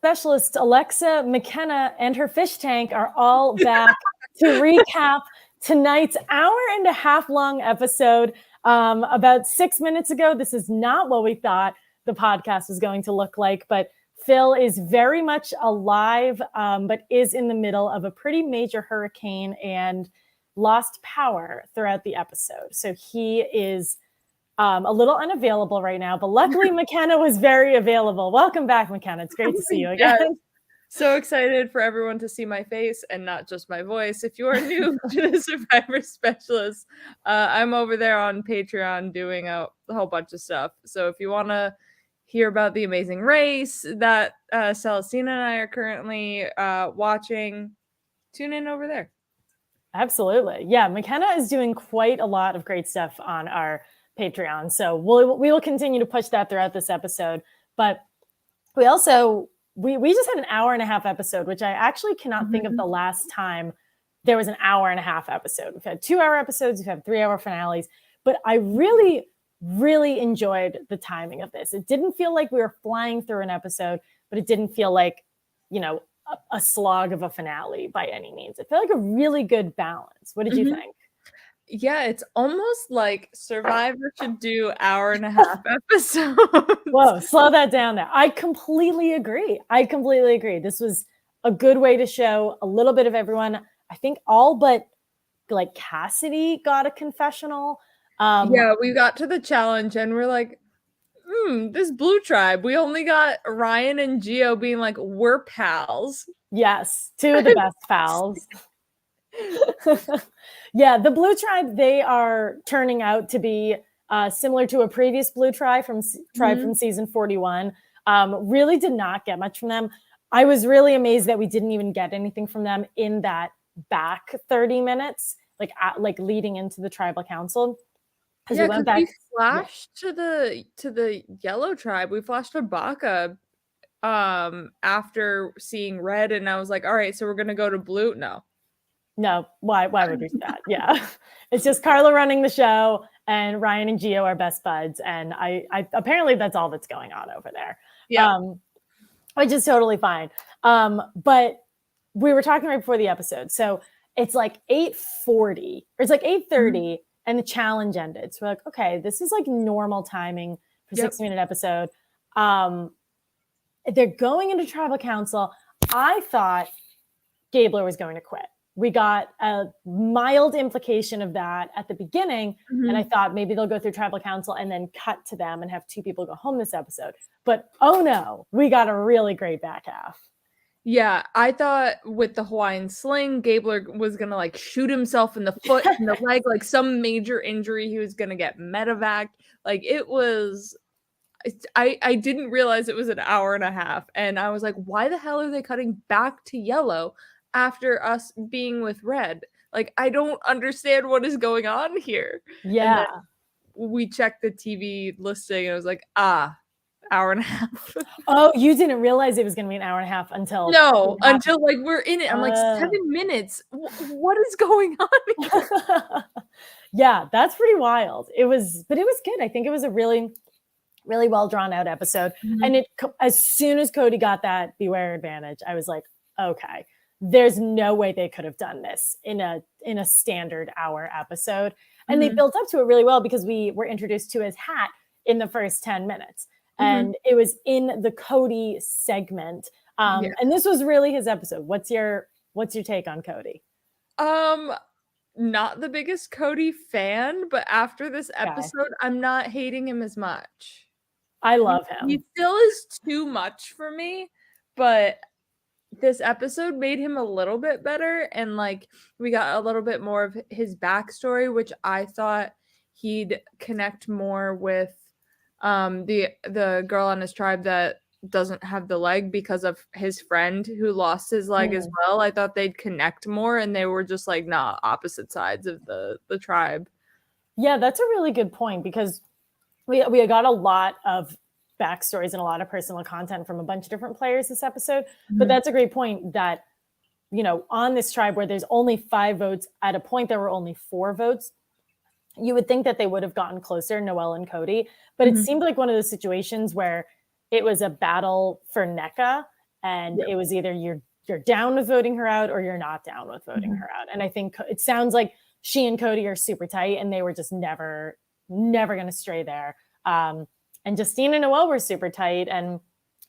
Specialists Alexa, McKenna, and her fish tank are all back to recap tonight's hour-and-a-half long episode. About 6 minutes ago, this is not what we thought the podcast was going to look like, but Phil is very much alive, but is in the middle of a pretty major hurricane and lost power throughout the episode. So he is a little unavailable right now, but luckily McKenna was very available. Welcome back, McKenna. It's great to see you again. Yes. So excited for everyone to see my face and not just my voice. If you are new to the Survivor Specialist, I'm over there on Patreon doing a whole bunch of stuff. So if you want to hear about the amazing race that Celestina and I are currently watching, tune in over there. Absolutely. Yeah, McKenna is doing quite a lot of great stuff on our Patreon. So we will continue to push that throughout this episode. But we also, we just had an hour-and-a-half episode, which I actually cannot think of the last time there was an hour-and-a-half episode. We've had 2-hour episodes, we've had 3-hour finales, but I really, really enjoyed the timing of this. It didn't feel like we were flying through an episode, but it didn't feel like, a slog of a finale by any means. It felt like a really good balance. What did you think? Yeah, it's almost like Survivor should do hour-and-a-half episodes. Whoa, slow that down there. I completely agree. This was a good way to show a little bit of everyone. I think all but like Cassidy got a confessional. Yeah, we got to the challenge and we're like, this blue tribe. We only got Ryan and Gio being like, we're pals. Yes, two of the best pals. Yeah, the blue tribe, they are turning out to be similar to a previous blue tribe from season 41. Really did not get much from them. I was really amazed that we didn't even get anything from them in that back 30 minutes, like leading into the tribal council. Yeah, because we flashed to the yellow tribe. We flashed to Baka after seeing red, and I was like, all right, so we're gonna go to blue. No, why would we do that? Yeah. It's just Carla running the show and Ryan and Gio are best buds. And I apparently that's all that's going on over there. Yeah. Which is totally fine. But we were talking right before the episode. So it's like 8:40 or it's like 8:30 and the challenge ended. So we're like, okay, this is like normal timing for 60-minute episode. They're going into tribal council. I thought Gabler was going to quit. We got a mild implication of that at the beginning. And I thought maybe they'll go through tribal council and then cut to them and have 2 people go home this episode. But oh no, we got a really great back half. Yeah, I thought with the Hawaiian sling, Gabler was going to like shoot himself in the foot and the leg, like some major injury. He was going to get medevaced. Like it was, I didn't realize it was an hour-and-a-half. And I was like, why the hell are they cutting back to yellow after us being with red? Like, I don't understand what is going on here. Yeah. We checked the TV listing and I was like, hour-and-a-half. Oh, you didn't realize it was going to be an hour-and-a-half until... No, until like we're in it. I'm like, 7 minutes. What is going on here? Yeah, that's pretty wild. But it was good. I think it was a really, really well drawn out episode. And as soon as Cody got that beware advantage, I was like, okay, there's no way they could have done this in a standard hour episode. And they built up to it really well because we were introduced to his hat in the first 10 minutes. And it was in the Cody segment. And this was really his episode. What's your take on Cody? Not the biggest Cody fan, but after this episode, I'm not hating him as much. I love him. He still is too much for me, but this episode made him a little bit better. And like we got a little bit more of his backstory, which I thought he'd connect more with the girl on his tribe that doesn't have the leg because of his friend who lost his leg as well. I thought they'd connect more, and they were just like opposite sides of the tribe. Yeah, that's a really good point because we got a lot of backstories and a lot of personal content from a bunch of different players this episode. But that's a great point that, on this tribe where there's only 5 votes, at a point there were only 4 votes. You would think that they would have gotten closer, Noelle and Cody, but it seemed like one of those situations where it was a battle for NECA and it was either you're down with voting her out or you're not down with voting her out. And I think it sounds like she and Cody are super tight, and they were just never going to stray there. And Justine and Noelle were super tight, and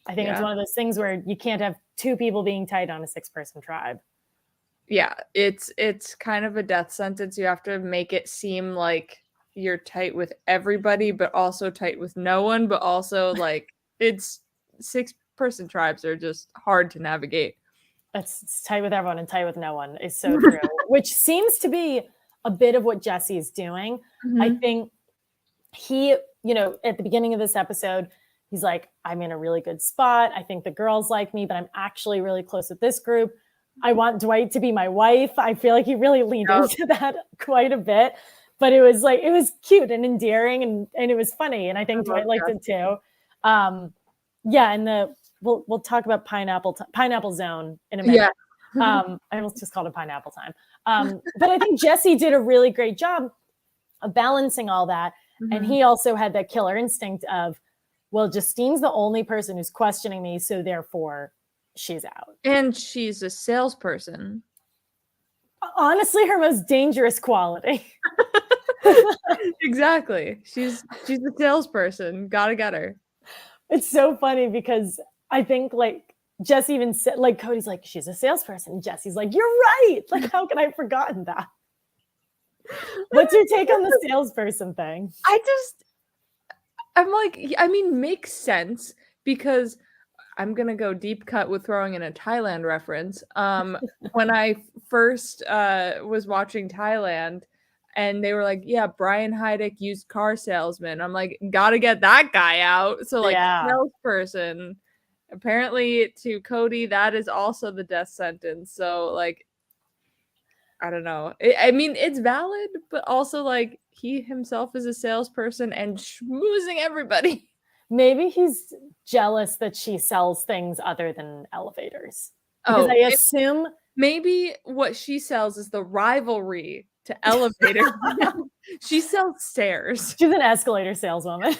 I think it's one of those things where you can't have two people being tight on a 6-person tribe. Yeah, it's kind of a death sentence. You have to make it seem like you're tight with everybody, but also tight with no one, but also like it's 6-person tribes are just hard to navigate. It's tight with everyone and tight with no one is so true, which seems to be a bit of what Jesse's doing. I think he, at the beginning of this episode, he's like, I'm in a really good spot. I think the girls like me, but I'm actually really close with this group. I want Dwight to be my wife. I feel like he really leaned into that quite a bit, but it was cute and endearing, and it was funny. And I think Dwight liked it too. And we'll talk about Pineapple Zone in a minute. I almost just called it Pineapple Time. But I think Jesse did a really great job of balancing all that. And he also had that killer instinct of, well, Justine's the only person who's questioning me, so therefore she's out. And she's a salesperson. Honestly, her most dangerous quality. Exactly. She's a salesperson. Gotta get her. It's so funny because I think like Jesse even said, like Cody's like, she's a salesperson. Jesse's like, you're right. Like, how could I have forgotten that? What's your take on the salesperson thing? I'm like, I mean, makes sense because I'm going to go deep cut with throwing in a Thailand reference. When I first was watching Thailand and they were like, yeah, Brian Heidick, used car salesman. I'm like, gotta get that guy out. So like salesperson, apparently to Cody, that is also the death sentence. So like, I don't know. I mean, it's valid, but also like he himself is a salesperson and schmoozing everybody. Maybe he's jealous that she sells things other than elevators. Because I assume maybe what she sells is the rivalry to elevators. She sells stairs. She's an escalator saleswoman.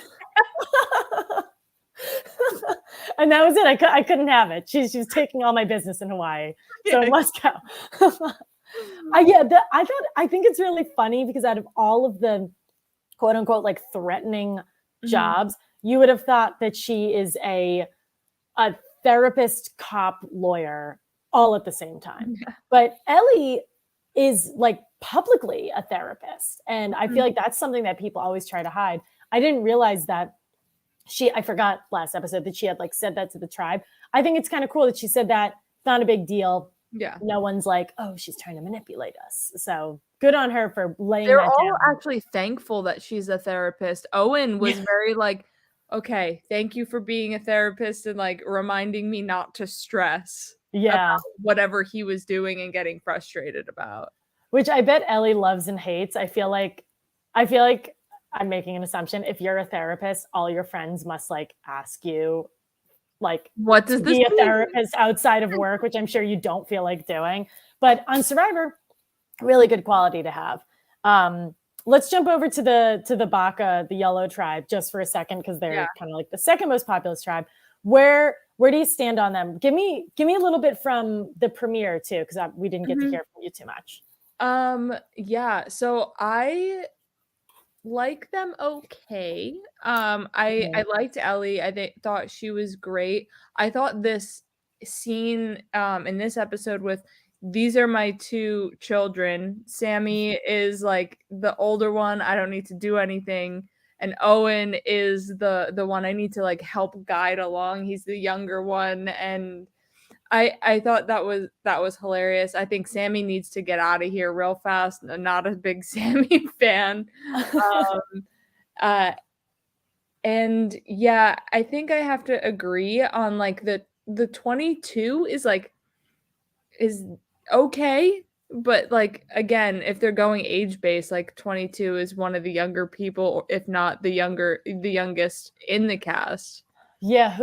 And that was it. I couldn't have it. She was taking all my business in Hawaii. So it must go. I think it's really funny because out of all of the quote unquote like threatening jobs, you would have thought that she is a therapist, cop, lawyer all at the same time. But Ellie is like publicly a therapist. And I feel like that's something that people always try to hide. I didn't realize that I forgot last episode that she had like said that to the tribe. I think it's kind of cool that she said that. It's not a big deal. Yeah. No one's like, oh, she's trying to manipulate us. So good on her for laying They're that all down. actually thankful that she's a therapist. Owen was very like, okay, thank you for being a therapist and like reminding me not to stress about whatever he was doing and getting frustrated about. Which I bet Ellie loves and hates. I feel like I'm making an assumption. If you're a therapist, all your friends must like ask you like, what does this be a mean? therapist outside of work, which I'm sure you don't feel like doing. But on Survivor, really good quality to have. Let's jump over to the Baka, the Yellow tribe, just for a second, because they're kind of like the second most populous tribe. Where do you stand on them? Give me a little bit from the premiere too, because we didn't get to hear from you too much. So I like them okay. I liked Ellie. I thought she was great. I thought this scene in this episode with these are my two children. Sammy is like the older one. I don't need to do anything. And Owen is the one I need to like help guide along. He's the younger one. And I thought that was hilarious. I think Sammy needs to get out of here real fast. I'm not a big Sammy fan. And yeah, I think I have to agree on like the 22 is okay, but like again, if they're going age based, like 22 is one of the younger people, if not the youngest in the cast. Yeah,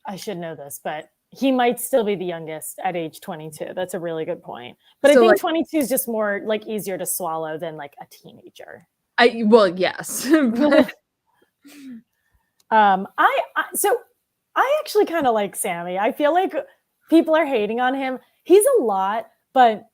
I should know this, but he might still be the youngest at age 22. That's a really good point. But so I think like, 22 is just more like easier to swallow than like a teenager. Well, yes. But... I I actually kind of like Sammy. I feel like people are hating on him. He's a lot, but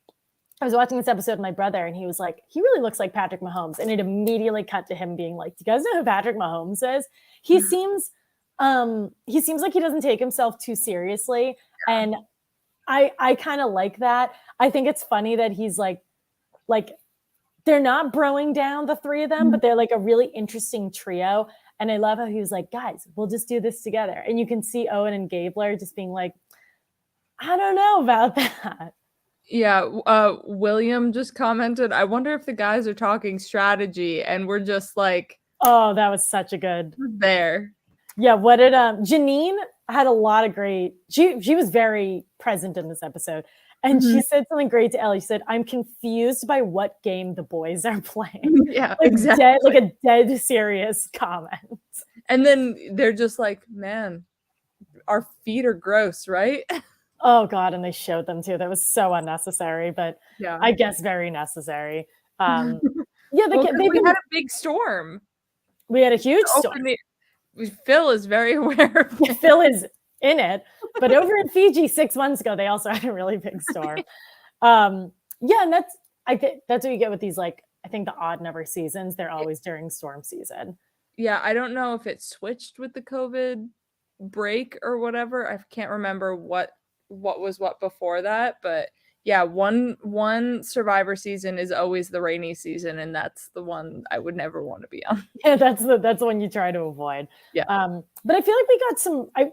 I was watching this episode with my brother and he was like, he really looks like Patrick Mahomes. And it immediately cut to him being like, do you guys know who Patrick Mahomes is? He seems like he doesn't take himself too seriously. Yeah. And I kind of like that. I think it's funny that he's like they're not broing down the three of them, but they're like a really interesting trio. And I love how he was like, guys, we'll just do this together. And you can see Owen and Gabler just being like, I don't know about that. Yeah, William just commented, I wonder if the guys are talking strategy, and we're just like, oh, that was such a good there. Yeah, what did Janine had a lot of great. She was very present in this episode, and she said something great to Ellie. She said, "I'm confused by what game the boys are playing." Yeah, like exactly. Like a dead serious comment. And then they're just like, "Man, our feet are gross, right?" Oh God, and they showed them too. That was so unnecessary, but yeah, I guess very necessary. Yeah, we had a big storm. We had a huge storm. Phil is very aware of it. Phil is in it, but over in Fiji 6 months ago, they also had a really big storm. Yeah, and that's what you get with these, like, I think the odd number seasons. They're always during storm season. Yeah, I don't know if it switched with the COVID break or whatever. I can't remember what was what before that, but yeah, one Survivor season is always the rainy season, and that's the one I would never want to be on. Yeah, that's the one you try to avoid. Yeah. But I feel like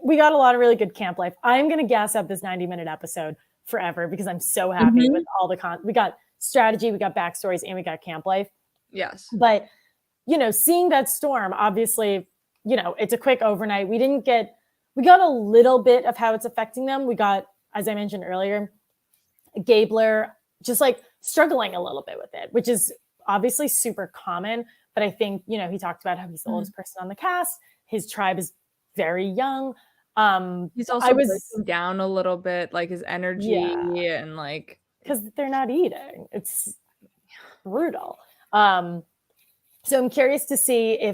we got a lot of really good camp life. I'm gonna gas up this 90-minute episode forever because I'm so happy with all the we got strategy, we got backstories, and we got camp life. Yes. But seeing that storm, obviously, it's a quick overnight. We got a little bit of how it's affecting them. We got, as I mentioned earlier, Gabler just like struggling a little bit with it, which is obviously super common. But I think, he talked about how he's the oldest person on the cast. His tribe is very young. He's also breaking down a little bit, like his energy and like, because they're not eating. It's brutal. So I'm curious to see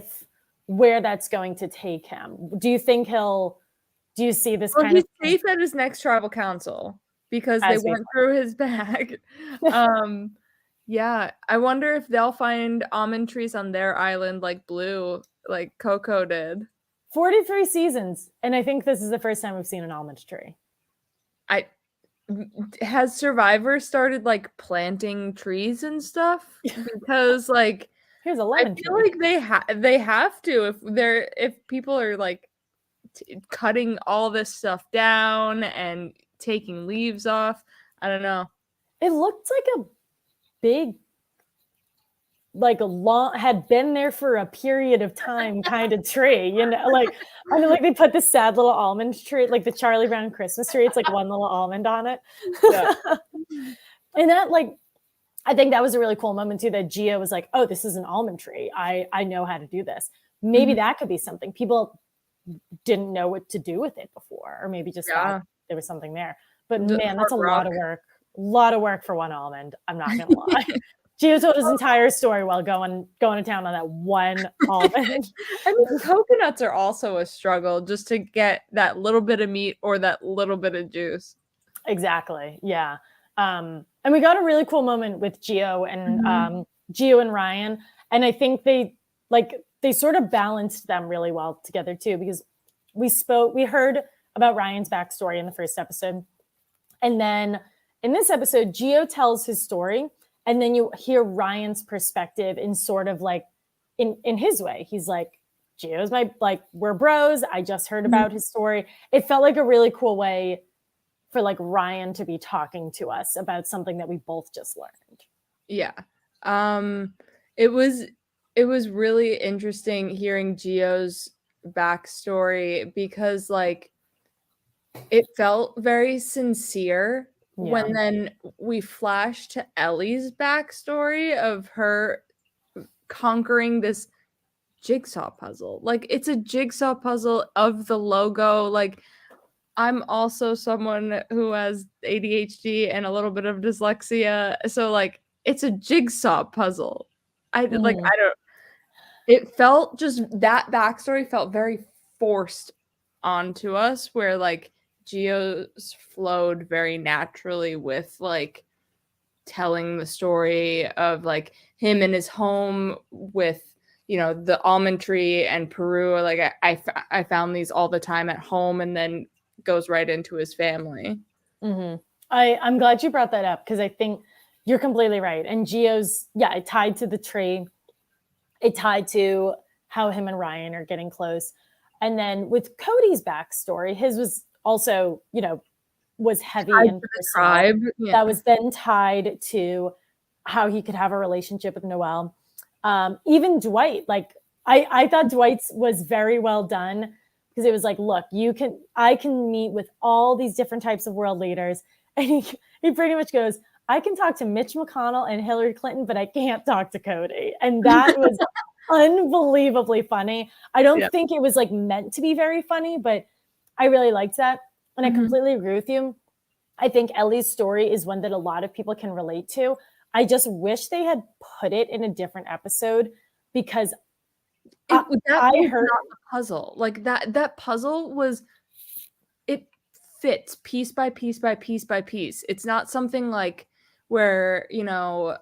where that's going to take him. Do you see this kind of? He's safe at his next tribal council because they went through his bag. Yeah, I wonder if they'll find almond trees on their island like Blue, like Coco did. 43 seasons, and I think this is the first time we've seen an almond tree. Has Survivor started like planting trees and stuff? Because like here's a lemon tree. I feel like they have to if people are like cutting all this stuff down and taking leaves off. I don't know. It looked like a big, like a long, had been there for a period of time kind of tree, like, I mean, like they put this sad little almond tree, like the Charlie Brown Christmas tree. It's like one little almond on it. Yeah. And that, like, I think that was a really cool moment too, that Gia was like, oh, this is an almond tree. I know how to do this. Maybe that could be something. People didn't know what to do with it before, or maybe just thought there was something there. But man, that's a lot of work. A lot of work for one almond. I'm not gonna lie. Gio told his entire story while going to town on that one almond. I mean, coconuts are also a struggle just to get that little bit of meat or that little bit of juice. Exactly. Yeah. And we got a really cool moment with Gio and Ryan, and I think they sort of balanced them really well together too, because we heard about Ryan's backstory in the first episode, and then in this episode, Gio tells his story, and then you hear Ryan's perspective in sort of like in his way. He's like, Gio's we're bros. I just heard about his story. It felt like a really cool way for like Ryan to be talking to us about something that we both just learned. Yeah. It was really interesting hearing Gio's backstory because like it felt very sincere. Yeah. When then we flash to Ellie's backstory of her conquering this jigsaw puzzle. Like it's a jigsaw puzzle of the logo. Like I'm also someone who has ADHD and a little bit of dyslexia. So like it's a jigsaw puzzle. It felt just that backstory felt very forced onto us, where like Gio's flowed very naturally with like telling the story of like him in his home with, you know, the almond tree and Peru. Like I found these all the time at home, and then goes right into his family. Mm-hmm. I'm glad you brought that up, because I think you're completely right. And Gio's, yeah, it tied to the tree. It tied to how him and Ryan are getting close. And then with Cody's backstory, his was also, you know, was heavy and personal. Tribe. Yeah. That was then tied to how he could have a relationship with Noelle. Even Dwight, like I thought Dwight's was very well done, because it was like, look, I can meet with all these different types of world leaders. And he pretty much goes, I can talk to Mitch McConnell and Hillary Clinton, but I can't talk to Cody. And that was unbelievably funny. I don't think it was like meant to be very funny, but I really liked that. And I completely agree with you. I think Ellie's story is one that a lot of people can relate to. I just wish they had put it in a different episode, because I heard not the puzzle. Like that puzzle was, it fits piece by piece by piece by piece. It's not something like where, you know,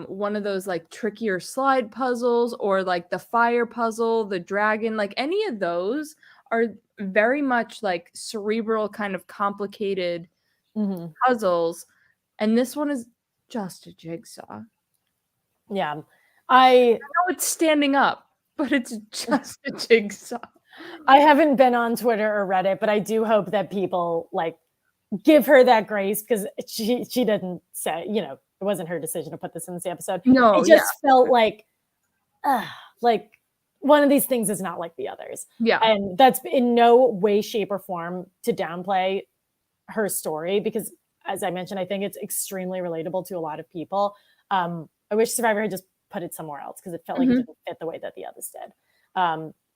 one of those like trickier slide puzzles, or like the fire puzzle, the dragon, like any of those are very much like cerebral, kind of complicated puzzles. And this one is just a jigsaw. Yeah. I know it's standing up, but it's just a jigsaw. I haven't been on Twitter or Reddit, but I do hope that people like give her that grace, because she didn't say, you know, it wasn't her decision to put this in this episode. No, it just felt like one of these things is not like the others. Yeah. And that's in no way, shape, or form to downplay her story, because as I mentioned, I think it's extremely relatable to a lot of people. I wish Survivor had just put it somewhere else, because it felt like it didn't fit the way that the others did.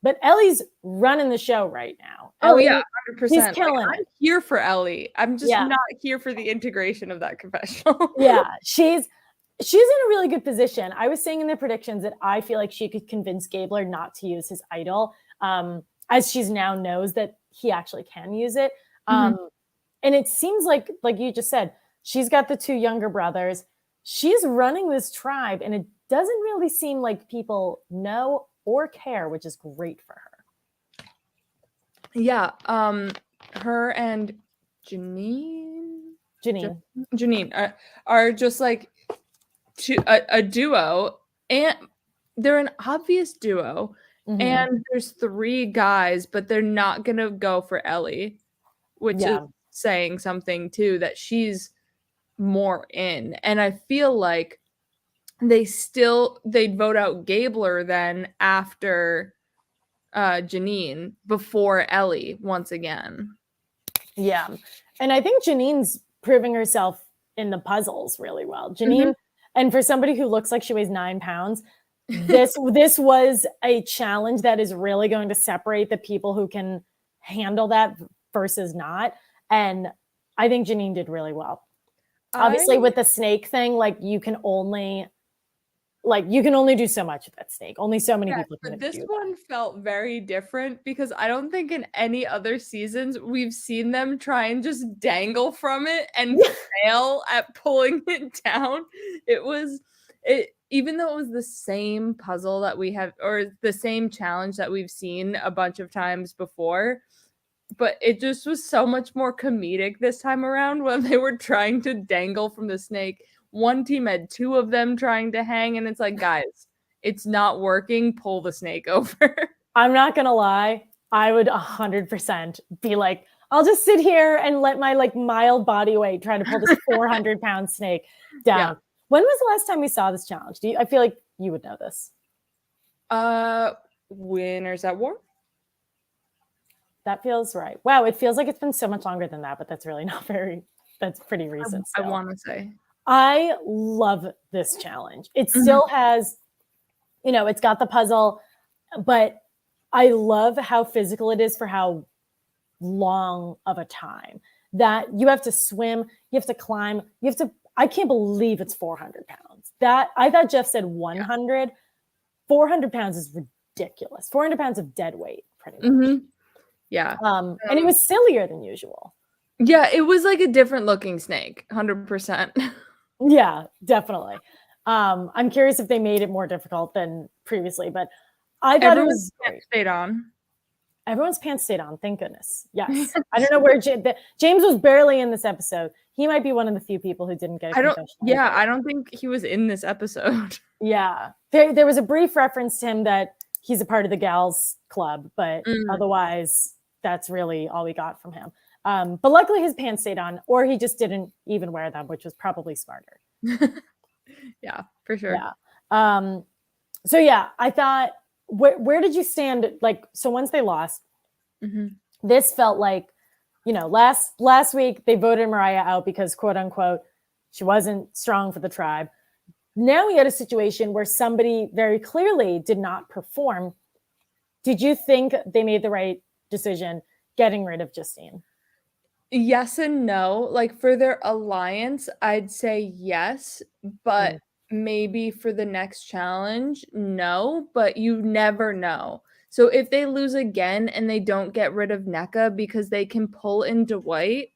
But Ellie's running the show right now. Ellie, 100%. She's killing I'm here for Ellie. I'm just not here for the integration of that confessional. She's in a really good position. I was saying in the predictions that I feel like she could convince Gabler not to use his idol, as she's now knows that he actually can use it. And it seems like you just said, she's got the two younger brothers. She's running this tribe, and it doesn't really seem like people know or care, which is great for her. Yeah. Her and Janine are just like a duo, and they're an obvious duo. And there's 3 guys, but they're not gonna go for Ellie, which is saying something too, that she's more in. And I feel like they'd vote out Gabler then after Janine, before Ellie once again. Yeah. And I think Janine's proving herself in the puzzles really well. Janine, and for somebody who looks like she weighs 9 pounds, this was a challenge that is really going to separate the people who can handle that versus not. And I think Janine did really well. Obviously, with the snake thing, like you can only do so much with that snake. Only so many people can do that. This one felt very different, because I don't think in any other seasons we've seen them try and just dangle from it and fail at pulling it down. Even though it was the same puzzle that we have, or the same challenge that we've seen a bunch of times before, but it just was so much more comedic this time around when they were trying to dangle from the snake. One team had 2 of them trying to hang, and it's like, guys, it's not working. Pull the snake over. I'm not going to lie. I would 100% be like, I'll just sit here and let my like mild body weight try to pull this 400-pound snake down. Yeah. When was the last time we saw this challenge? I feel like you would know this. Winners at War. That feels right. Wow, it feels like it's been so much longer than that, but that's really not that's pretty recent. I want to say. I love this challenge. It still has, you know, it's got the puzzle, but I love how physical it is for how long of a time that you have to swim, you have to climb, I can't believe it's 400 pounds. That I thought Jeff said 100. Yeah. 400 pounds is ridiculous. 400 pounds of dead weight, pretty much. Yeah. And it was sillier than usual. Yeah, it was like a different looking snake, 100%. Yeah, definitely. I'm curious if they made it more difficult than previously, but I thought it was great. Stayed on. Everyone's pants stayed on, thank goodness. Yes. I don't know where James was barely in this episode. He might be one of the few people who didn't get a confession. I don't think he was in this episode. Yeah. There was a brief reference to him that he's a part of the gals club, but otherwise that's really all we got from him. But luckily his pants stayed on, or he just didn't even wear them, which was probably smarter. Yeah, for sure. Yeah. So yeah, I thought, where did you stand? Like, so once they lost, this felt like, last week they voted Mariah out because, quote unquote, she wasn't strong for the tribe. Now we had a situation where somebody very clearly did not perform. Did you think they made the right decision getting rid of Justine? Yes and no. Like, for their alliance, I'd say yes, but maybe for the next challenge, no, but you never know. So if they lose again and they don't get rid of NECA because they can pull in Dwight,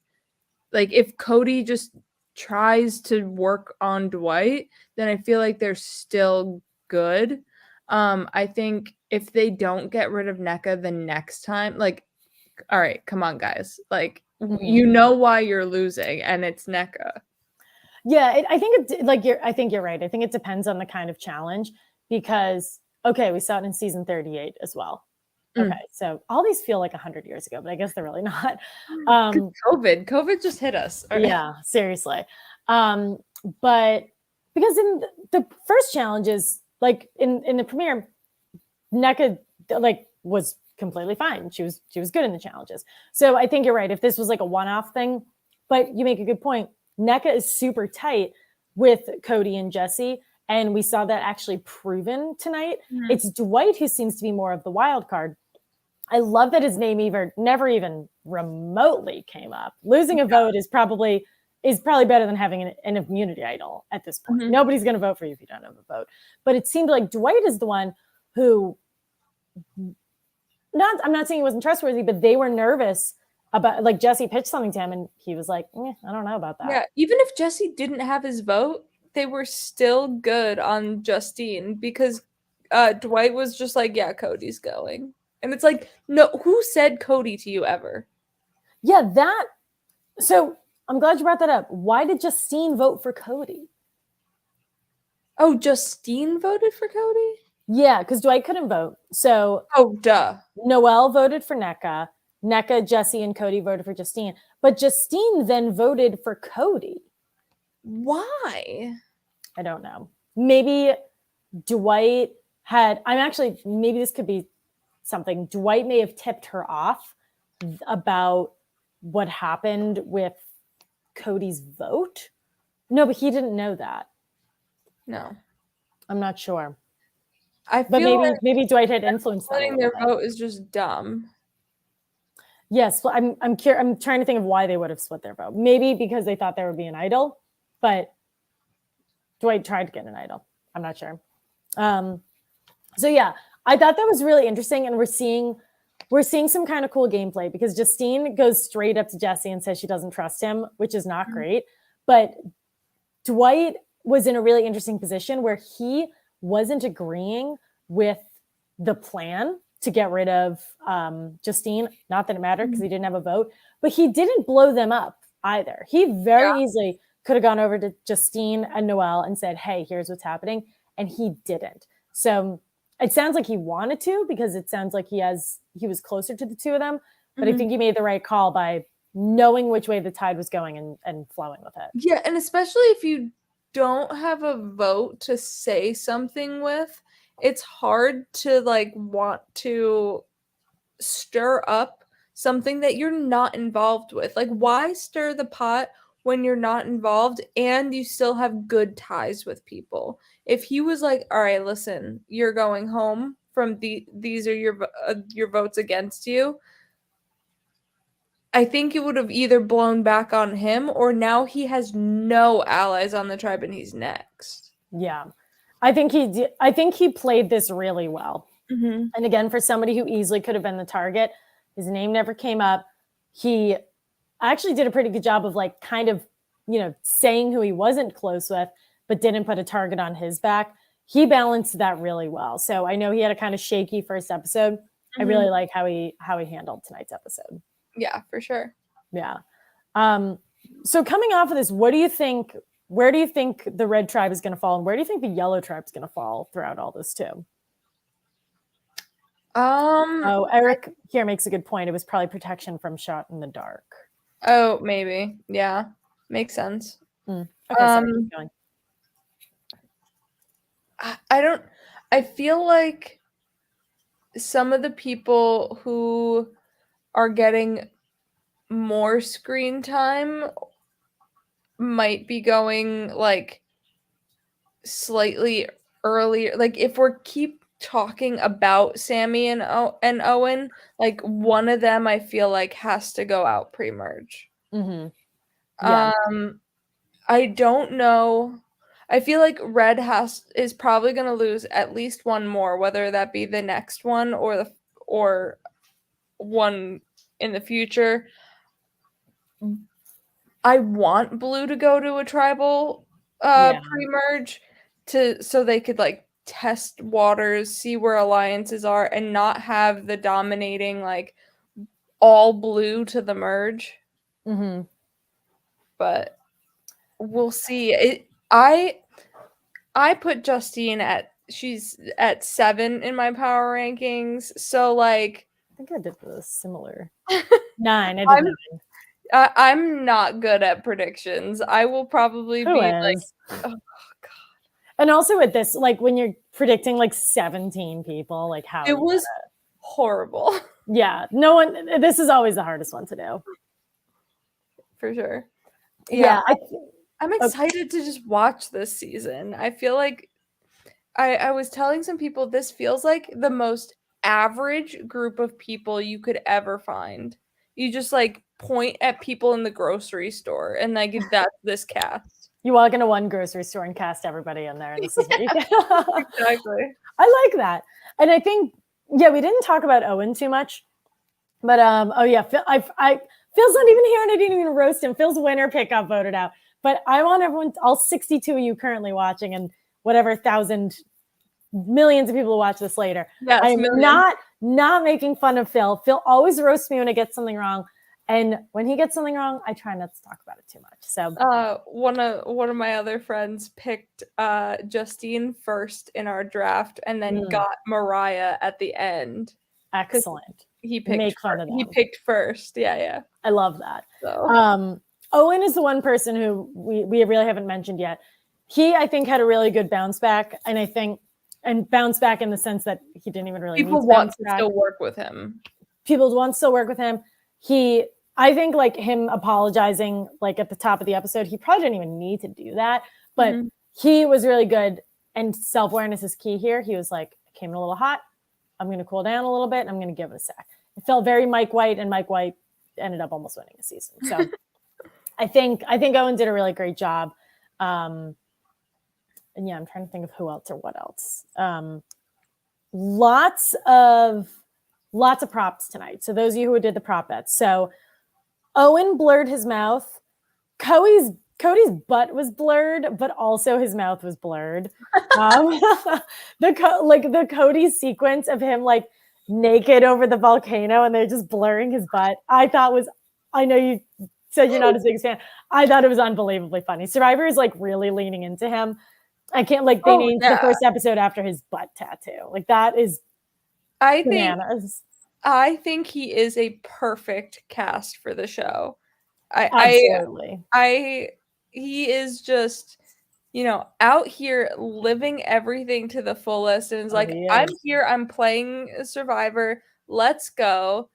like if Cody just tries to work on Dwight, then I feel like they're still good. I think if they don't get rid of NECA the next time, like, all right, come on, guys. Like, you know why you're losing, and it's NECA. Yeah, I think I think you're right. I think it depends on the kind of challenge because, okay, we saw it in season 38 as well. Okay, so all these feel like 100 years ago, but I guess they're really not. COVID just hit us. Yeah, seriously. But because in the first challenges, like in the premiere, NECA like was completely fine. She was good in the challenges. So I think you're right. If this was like a one-off thing, but you make a good point. NECA is super tight with Cody and Jesse, and we saw that actually proven tonight. It's Dwight who seems to be more of the wild card. I love that his name never even remotely came up. Losing a vote is probably better than having an immunity idol at this point. Nobody's going to vote for you if you don't have a vote. But it seemed like Dwight is the one who, I'm not saying he wasn't trustworthy, but they were nervous about, like, Jesse pitched something to him and he was like, I don't know about that. Yeah, even if Jesse didn't have his vote, they were still good on Justine because Dwight was just like, yeah, Cody's going. And it's like, no, who said Cody to you ever? Yeah, so I'm glad you brought that up. Why did Justine vote for Cody? Oh, Justine voted for Cody? Yeah, because Dwight couldn't vote. So duh. Noelle voted for NECA. NECA, Jesse, and Cody voted for Justine. But Justine then voted for Cody. Why? I don't know. Maybe Dwight maybe this could be something. Dwight may have tipped her off about what happened with Cody's vote. No, but he didn't know that. No. I'm not sure. But maybe Dwight had influenced that. Letting their vote is just dumb. Yes, well, I'm trying to think of why they would have split their vote. Maybe because they thought there would be an idol, but Dwight tried to get an idol. I'm not sure. So yeah, I thought that was really interesting, and we're seeing some kind of cool gameplay because Justine goes straight up to Jesse and says she doesn't trust him, which is not great. But Dwight was in a really interesting position where he wasn't agreeing with the plan to get rid of Justine. Not that it mattered because he didn't have a vote, but he didn't blow them up either. He very easily could have gone over to Justine and Noelle and said, hey, here's what's happening. And he didn't. So it sounds like he wanted to because it sounds like he was closer to the two of them. But I think he made the right call by knowing which way the tide was going and flowing with it. Yeah, and especially if you don't have a vote to say something with, it's hard to like want to stir up something that you're not involved with. Like, why stir the pot when you're not involved and you still have good ties with people? If he was like, all right, listen, you're going home from these are your votes against you, I think it would have either blown back on him or now he has no allies on the tribe and he's next. Yeah. I think he played this really well. And again, for somebody who easily could have been the target, His name never came up. He actually did a pretty good job of like kind of, saying who he wasn't close with, but didn't put a target on his back. He balanced that really well. So I know he had a kind of shaky first episode. I really like how he handled tonight's episode. Yeah, for sure. Yeah. So coming off of this, what do you think? Where do you think the red tribe is going to fall, and where do you think the yellow tribe is going to fall throughout all this too? Eric here makes a good point. It was probably protection from shot in the dark. Oh, maybe. Yeah, makes sense. Okay, so keep going. I feel like some of the people who are getting more screen time might be going like slightly earlier. Like if we're keep talking about Sammy and Owen, like one of them I feel like has to go out pre-merge. Yeah. I don't know. I feel like Red is probably going to lose at least one more, whether that be the next one or one in the future. I want Blue to go to a tribal pre-merge so they could like test waters, see where alliances are, and not have the dominating like all Blue to the merge. But we'll see. I put Justine she's at 7 in my power rankings. So like I think I did the similar 9. I did 9. I'm not good at predictions. I will probably be like, oh god. And also with this, like when you're predicting like 17 people, like how it was horrible. Yeah, no one. This is always the hardest one to do. For sure. Yeah, I'm excited to just watch this season. I feel like I was telling some people this feels like the most average group of people you could ever find. You just like point at people in the grocery store and like that's this cast. You walk into one grocery store and cast everybody in there, and this is what you get. Exactly. I like that. And I think, we didn't talk about Owen too much, but Phil's not even here, and I didn't even roast him. Phil's winner pickup voted out. But I want everyone, all 62 of you currently watching, and whatever millions of people will watch this later. Yes, I'm not making fun of Phil. Phil always roasts me when I get something wrong. And when he gets something wrong, I try not to talk about it too much. So one of my other friends picked Justine first in our draft and then got Mariah at the end. Excellent. He picked first. Yeah. I love that. So. Owen is the one person who we really haven't mentioned yet. He, I think, had a really good bounce back, and bounce back in the sense that he didn't even really people want to still work with him. People want to still work with him. I think like him apologizing like at the top of the episode, he probably didn't even need to do that, but he was really good, and self-awareness is key here. He was like, I came in a little hot. I'm going to cool down a little bit. And I'm going to give it a sec. It felt very Mike White, and Mike White ended up almost winning the season. So I think Owen did a really great job. And yeah, I'm trying to think of who else or what else. Lots of props tonight. So those of you who did the prop bets. So Owen blurred his mouth. Cody's butt was blurred, but also his mouth was blurred. The Cody sequence of him like naked over the volcano and they're just blurring his butt, I know you said you're not his biggest fan. I thought it was unbelievably funny. Survivor is like really leaning into him. I can't they named the first episode after his butt tattoo. Like that is bananas. I think he is a perfect cast for the show. Absolutely. He is just, out here living everything to the fullest, and is like, I'm here, I'm playing Survivor, let's go.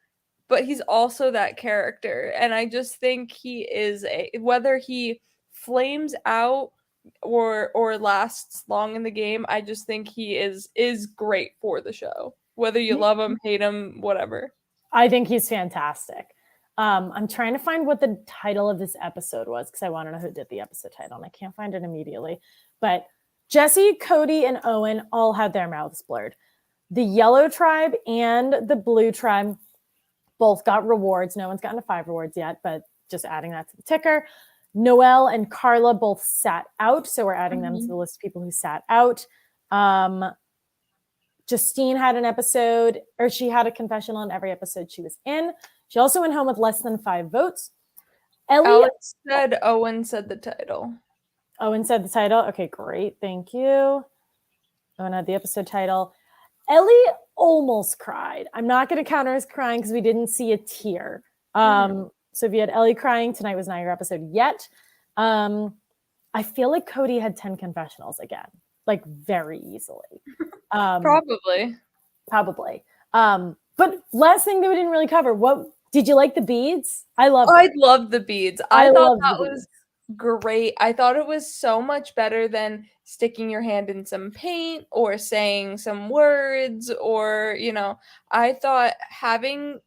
But he's also that character, and I just think he is whether he flames out or lasts long in the game, I just think he is great for the show. Whether you love him, hate him, whatever. I think he's fantastic. I'm trying to find what the title of this episode was because I want to know who did the episode title, and I can't find it immediately. But Jesse, Cody, and Owen all had their mouths blurred. The yellow tribe and the blue tribe both got rewards. No one's gotten to 5 rewards yet, but just adding that to the ticker. Noelle and Carla both sat out, so we're adding them to the list of people who sat out. Justine had an episode, or she had a confessional in every episode she was in. She also went home with less than 5 votes. Alex said Owen said the title. Owen said the title. Okay, great. Thank you. Owen had the episode title. Ellie almost cried. I'm not going to count her as crying because we didn't see a tear. So if you had Ellie crying, tonight was not your episode yet. I feel like Cody had 10 confessionals again, like very easily. Probably. But last thing that we didn't really cover, what did you like the beads? I loved the beads. I thought that was great. I thought it was so much better than sticking your hand in some paint or saying some words, or, you know, I thought having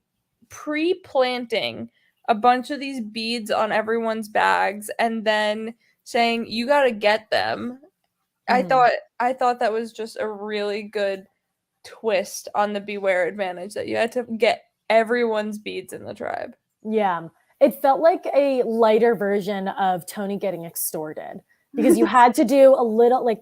pre-planting a bunch of these beads on everyone's bags and then saying you got to get them. I thought that was just a really good twist on the Beware advantage, that you had to get everyone's beads in the tribe. Yeah. It felt like a lighter version of Tony getting extorted, because you had to do a little, like,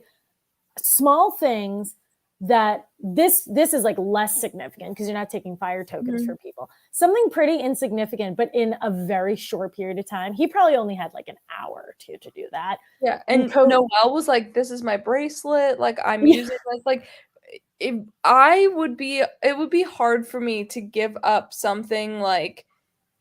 small things that this is like less significant because you're not taking fire tokens for people. Something pretty insignificant, but in a very short period of time. He probably only had like an hour or two to do that. Yeah, and Noelle was like, "This is my bracelet. Like, I'm using this. Like, it would be hard for me to give up something like,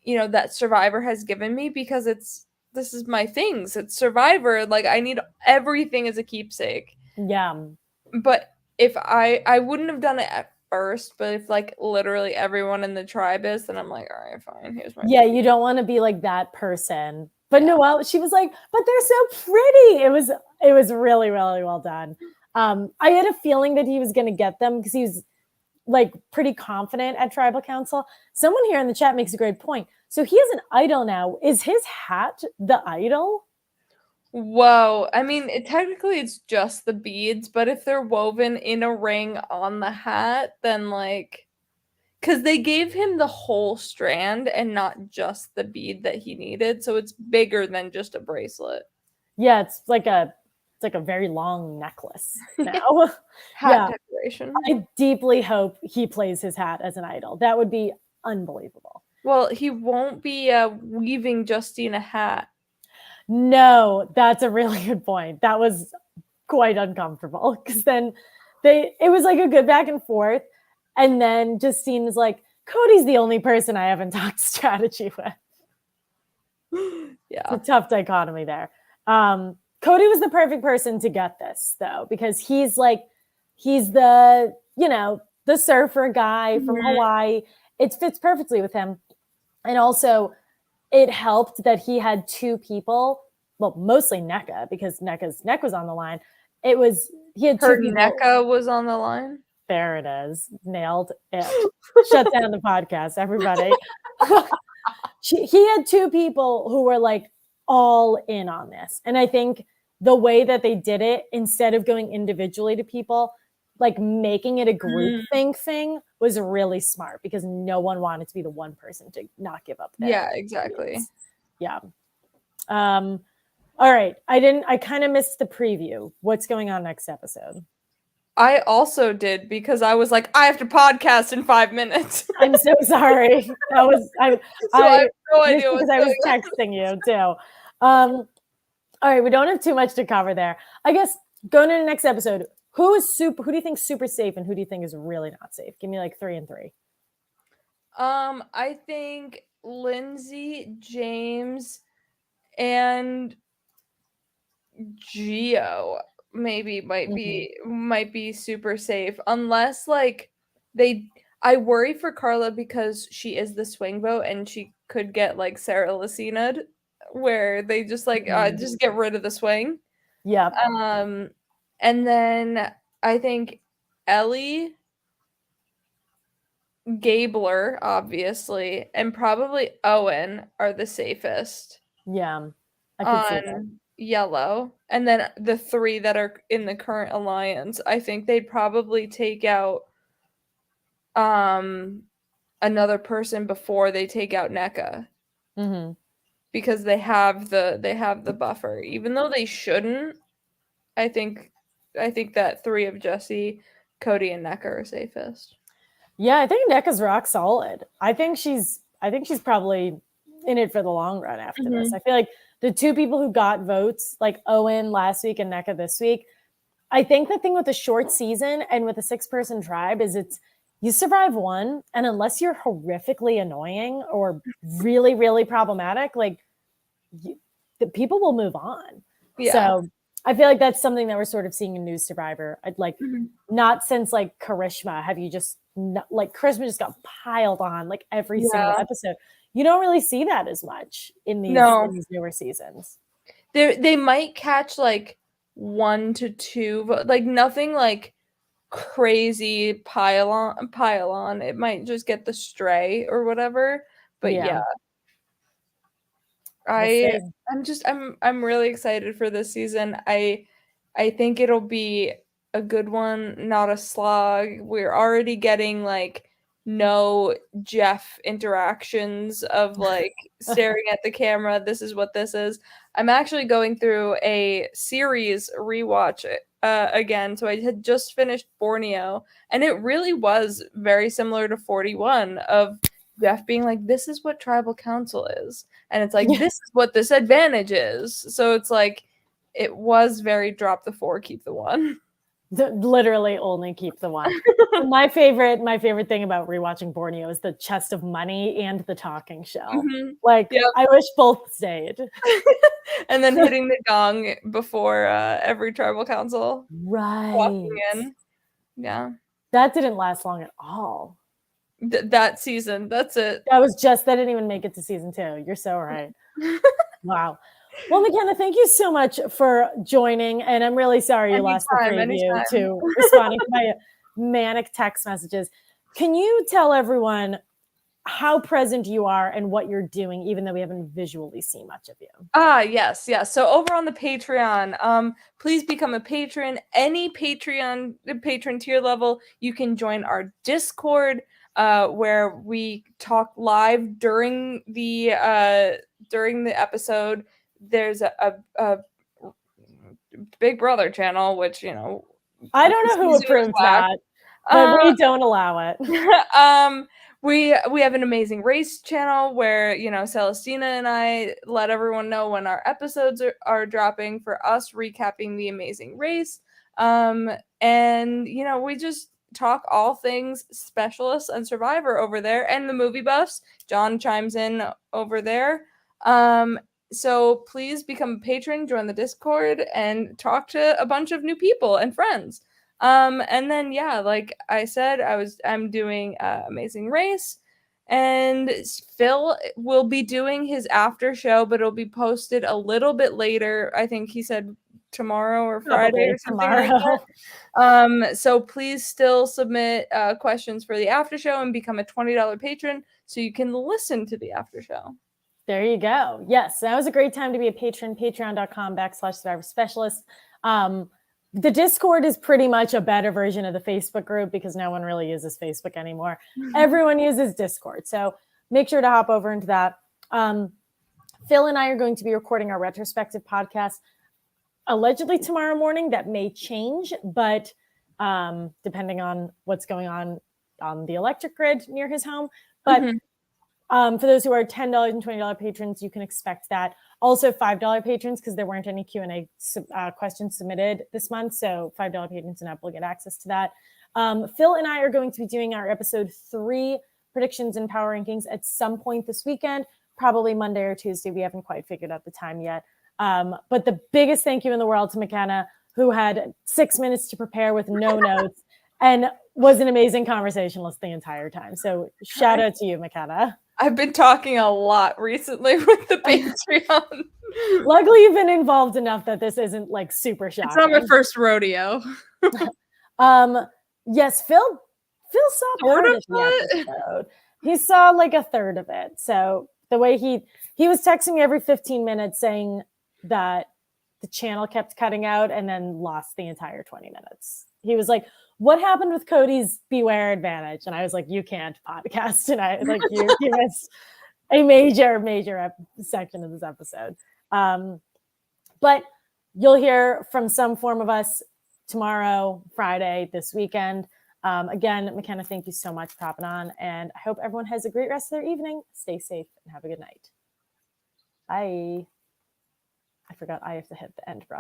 you know, that Survivor has given me, because this is my things. It's Survivor. Like, I need everything as a keepsake." Yeah. But if I wouldn't have done it at first, but if like literally everyone in the tribe is, then I'm like, all right, fine. Here's my you don't want to be like that person. But Noelle, she was like, but they're so pretty. It was really, really well done. I had a feeling that he was going to get them because he was like pretty confident at tribal council. Someone here in the chat makes a great point. So he has an idol now. Is his hat the idol? Whoa. I mean, technically it's just the beads, but if they're woven in a ring on the hat, then like, because they gave him the whole strand and not just the bead that he needed, so it's bigger than just a bracelet. Yeah, it's like a very long necklace now. Hat decoration. I deeply hope he plays his hat as an idol. That would be unbelievable. Well, he won't be weaving Justine a hat. No, that's a really good point. That was quite uncomfortable because then it was like a good back and forth. And then Justine is like, Cody's the only person I haven't talked strategy with. Yeah. It's a tough dichotomy there. Cody was the perfect person to get this, though, because he's the, you know, the surfer guy from Hawaii. It fits perfectly with him. And also, it helped that he had 2 people, well, mostly NECA, because NECA's neck was on the line. He had 2 people. NECA was on the line? There it is. Nailed it. Shut down the podcast, everybody. He had 2 people who were like all in on this. And I think the way that they did it, instead of going individually to people, like making it a group thing was really smart, because no one wanted to be the one person to not give up. Yeah, exactly. Yeah. All right. I kind of missed the preview. What's going on next episode? I also did, because I was like, I have to podcast in 5 minutes. I'm so sorry. I have no idea because I was texting you too. All right, we don't have too much to cover there. I guess going into the next episode, who do you think is super safe and who do you think is really not safe? Give me like 3 and 3. I think Lindsay, James, and Gio maybe might be super safe, unless like I worry for Carla because she is the swing vote and she could get like Sarah Lacina'd, where they just like just get rid of the swing. Yeah. And then I think Ellie, Gabler, obviously, and probably Owen are the safest. Yeah. I could see that. Yellow. And then the 3 that are in the current alliance, I think they'd probably take out I another person before they take out NECA. Mm-hmm. Because they have the buffer. Even though they shouldn't, I think that 3 of Jesse, Cody, and NECA are safest. Yeah, I think NECA's rock solid. I think she's probably in it for the long run after this. I feel like the 2 people who got votes, like Owen last week and NECA this week, I think the thing with a short season and with a 6-person tribe is you survive one, and unless you're horrifically annoying or really, really problematic, like the people will move on. Yeah. So I feel like that's something that we're sort of seeing in New Survivor. I'd like not since like Karishma have you just like Karishma just got piled on like every single episode. You don't really see that as much in these newer seasons. They might catch like 1 to 2, like nothing like crazy pile on. It might just get the stray or whatever. But yeah. I'm really excited for this season. I think it'll be a good one, not a slog. We're already getting like no Jeff interactions of like staring at the camera. This is what this is. I'm actually going through a series rewatch again. So I had just finished Borneo, and it really was very similar to 41 of Jeff being like, this is what tribal council is. And it's like, this is what this advantage is. So it's like, it was very drop the 4, keep the 1. Literally only keep the 1. my favorite thing about rewatching Borneo is the chest of money and the talking shell. Like, I wish both stayed. And then hitting the gong before every tribal council. Right. Walking in. Yeah. That didn't last long at all. That season. That's it. That didn't even make it to season 2. You're so right. Wow. Well, McKenna, thank you so much for joining. And I'm really sorry you lost the preview to responding to my manic text messages. Can you tell everyone how present you are and what you're doing, even though we haven't visually seen much of you? Yes. So over on the Patreon, please become a patron. Any patron tier level, you can join our Discord, where we talk live during the episode. There's a Big Brother channel, which I don't know who approved that, but we don't allow it. We have an Amazing Race channel where Celestina and I let everyone know when our episodes are dropping for us recapping the Amazing Race, and we just talk all things Specialists and Survivor over there, and the movie buffs. John chimes in over there. So please become a patron, join the Discord, and talk to a bunch of new people and friends. And then like I said, I'm doing Amazing Race, and Phil will be doing his after show, but it'll be posted a little bit later. I think he said tomorrow or Friday or something like that. So please still submit questions for the after show and become a $20 patron so you can listen to the after show. There you go. Yes, that was a great time to be a patron. Patreon.com/Survivor Specialist. The Discord is pretty much a better version of the Facebook group because no one really uses Facebook anymore. Everyone uses Discord. So make sure to hop over into that. Phil and I are going to be recording our retrospective podcast allegedly tomorrow morning. That may change, but depending on what's going on the electric grid near his home. But for those who are $10 and $20 patrons, you can expect that. Also $5 patrons, because there weren't any Q&A questions submitted this month. So $5 patrons and up will get access to that. Phil and I are going to be doing our episode 3 predictions and power rankings at some point this weekend, probably Monday or Tuesday. We haven't quite figured out the time yet. But the biggest thank you in the world to McKenna, who had 6 minutes to prepare with no notes and was an amazing conversationalist the entire time. So shout out to you, McKenna. I've been talking a lot recently with the Patreon. Luckily, you've been involved enough that this isn't like super shocking. It's not my first rodeo. Yes, Phil saw part of the episode. He saw like a third of it. So the way he was texting me every 15 minutes saying that the channel kept cutting out and then lost the entire 20 minutes. He was like, what happened with Cody's Beware Advantage? And I was like, you can't podcast tonight. Like you missed a major section of this episode. But you'll hear from some form of us tomorrow, Friday, this weekend. Again, McKenna, thank you so much for hopping on. And I hope everyone has a great rest of their evening. Stay safe and have a good night. Bye. I forgot I have to hit the end broadcast.